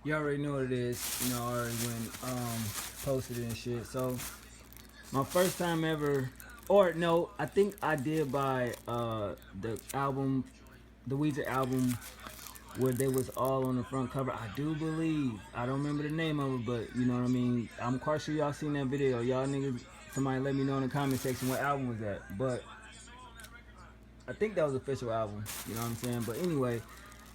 You already know what it is. You know, I already went posted it and shit. So my first time ever, or no, I think I did buy the album, the Weezer album, where they was all on the front cover. I do believe. I don't remember the name of it, but you know what I mean. I'm quite sure y'all seen that video. Y'all niggas, somebody let me know in the comment section what album was that. But I think that was the official album. You know what I'm saying? But anyway,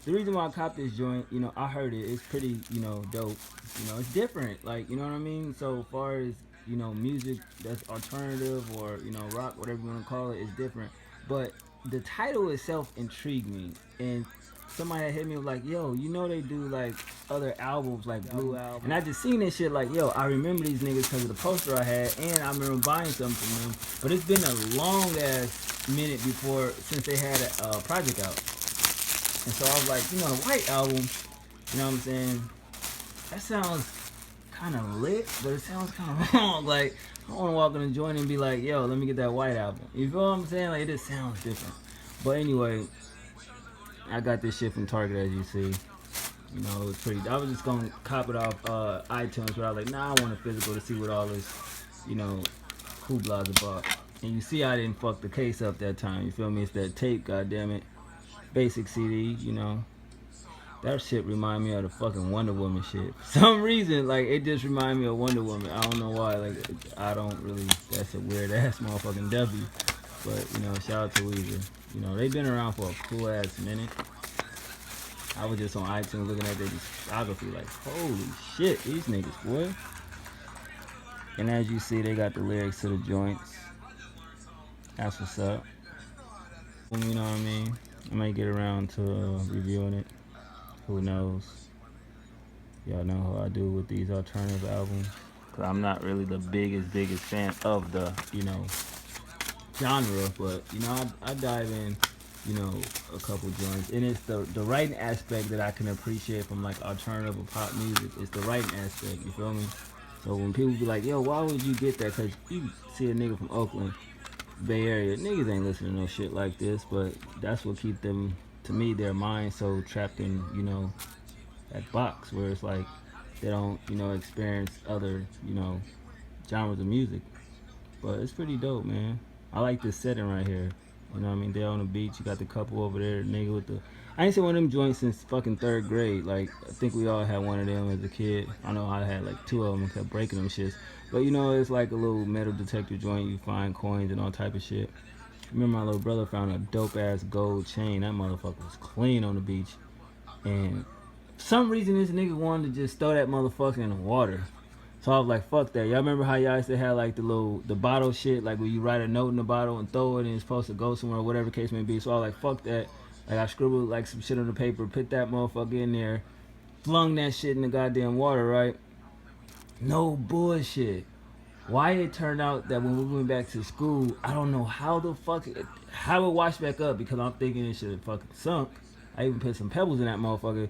the reason why I copped this joint, you know, I heard it. It's pretty, you know, dope. You know, it's different. Like, you know what I mean? So far as, you know, music that's alternative or, you know, rock, whatever you want to call it, is different. But the title itself intrigued me. And somebody had hit me with like, yo, you know they do like other albums like Blue Album. And I just seen this shit like, yo, I remember these niggas because of the poster I had and I remember buying something from them. But it's been a long ass minute before since they had a project out. And so I was like, you know, the White Album, you know what I'm saying? That sounds kind of lit, but it sounds kind of wrong. Like, I don't want to walk in the joint and be like, yo, let me get that White Album. You feel what I'm saying? Like, it just sounds different. But anyway, I got this shit from Target, as you see. You know, it was pretty. I was just gonna cop it off iTunes, but I was like, nah, I want a physical to see what all this, you know, hoopla's about. And you see, I didn't fuck the case up that time. You feel me? It's that tape, goddammit. Basic CD, you know. That shit remind me of the fucking Wonder Woman shit. For some reason, like, it just remind me of Wonder Woman. I don't know why. Like, I don't really. That's a weird ass motherfucking W. But, you know, shout out to Weezer. You know, they've been around for a cool ass minute. I was just on iTunes looking at their discography, like, holy shit, these niggas, boy. And as you see, they got the lyrics to the joints. That's what's up. You know what I mean? I might get around to reviewing it. Who knows? Y'all know how I do with these alternative albums. Cause I'm not really the biggest fan of the, you know, genre, but you know, I dive in, you know, a couple joints, and it's the writing aspect that I can appreciate from like alternative or pop music. It's the writing aspect, you feel me? So when people be like, yo, why would you get that? Cause you see a nigga from Oakland, Bay Area, niggas ain't listening to no shit like this, but that's what keep them, to me, their mind so trapped in, you know, that box where it's like they don't, you know, experience other, you know, genres of music. But it's pretty dope, man. I like this setting right here. You know what I mean? They're on the beach. You got the couple over there, the nigga with the. I ain't seen one of them joints since fucking third grade. Like, I think we all had one of them as a kid. I know I had like two of them and kept breaking them shits. But you know, it's like a little metal detector joint. You find coins and all type of shit. Remember my little brother found a dope ass gold chain. That motherfucker was clean on the beach. And for some reason, this nigga wanted to just throw that motherfucker in the water. So I was like, fuck that. Y'all remember how y'all used to have like the bottle shit, like where you write a note in the bottle and throw it and it's supposed to go somewhere, whatever case may be. So I was like, fuck that. Like I scribbled like some shit on the paper, put that motherfucker in there, flung that shit in the goddamn water, right? No bullshit. Why it turned out that when we went back to school, I don't know how the fuck how it washed back up because I'm thinking it should have fucking sunk. I even put some pebbles in that motherfucker.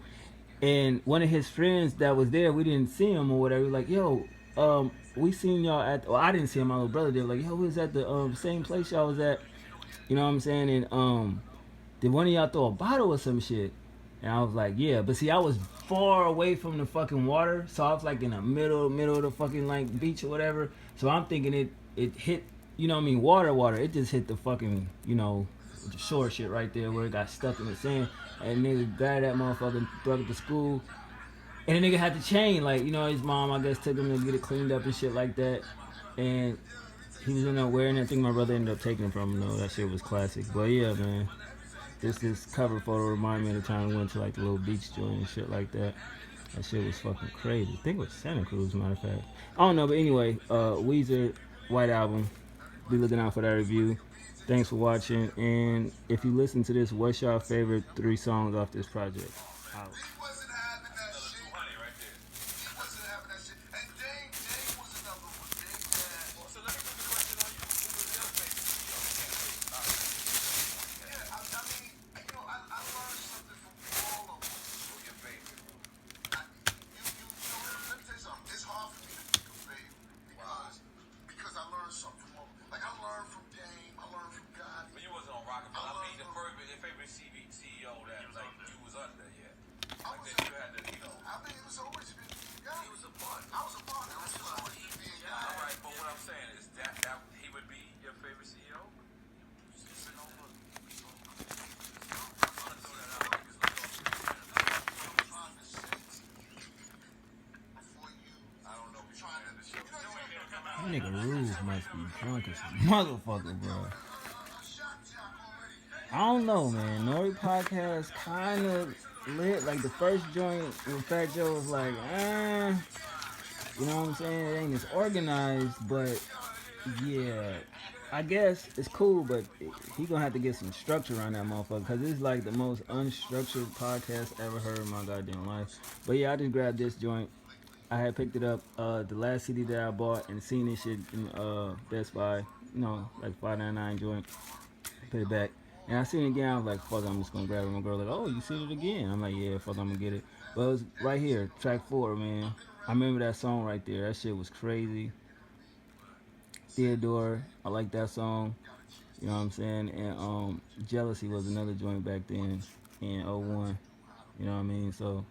And one of his friends that was there, we didn't see him or whatever. Like, yo, we seen y'all at. Well, I didn't see him. My little brother did. Like, yo, we was at the same place y'all was at. You know what I'm saying? And did one of y'all throw a bottle or some shit? And I was like, yeah. But see, I was far away from the fucking water, so I was like in the middle of the fucking like beach or whatever. So I'm thinking it hit. You know what I mean? Water. It just hit the fucking, you know, the shore shit right there where it got stuck in the sand. And nigga grabbed that motherfucker and threw it to school. And the nigga had the chain, like, you know, his mom, I guess, took him to get it cleaned up and shit like that. And he was in there wearing it. I think my brother ended up taking it from him, though. That shit was classic. But yeah, man. This cover photo reminded me of the time we went to, like, the little beach joint and shit like that. That shit was fucking crazy. I think it was Santa Cruz, matter of fact. I don't know, but anyway, Weezer, White Album. Be looking out for that review. Thanks for watching, and if you listen to this, what's your favorite 3 songs off this project? Out. Your favorite CEO that like you was under, yeah. Nigga Roof must be drunk as a motherfucker, bro. I don't know, man. Nori podcast kind of lit. Like the first joint with Fat Joe was like, you know what I'm saying? It ain't as organized, but yeah, I guess it's cool. But he gonna have to get some structure around that motherfucker because it's like the most unstructured podcast I ever heard in my goddamn life. But yeah, I just grabbed this joint. I had picked it up the last CD that I bought and seen this shit in Best Buy. You know, like 5.99 joint. Put it back. And I seen it again. I was like, fuck, I'm just gonna grab it. My girl like, oh, you seen it again? I'm like, yeah, fuck, I'm gonna get it. But it was right here, track 4, man. I remember that song right there. That shit was crazy. Theodore, I like that song. You know what I'm saying? And Jealousy was another joint back then in '01. You know what I mean? So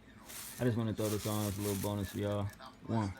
I just want to throw this on as a little bonus for y'all. One.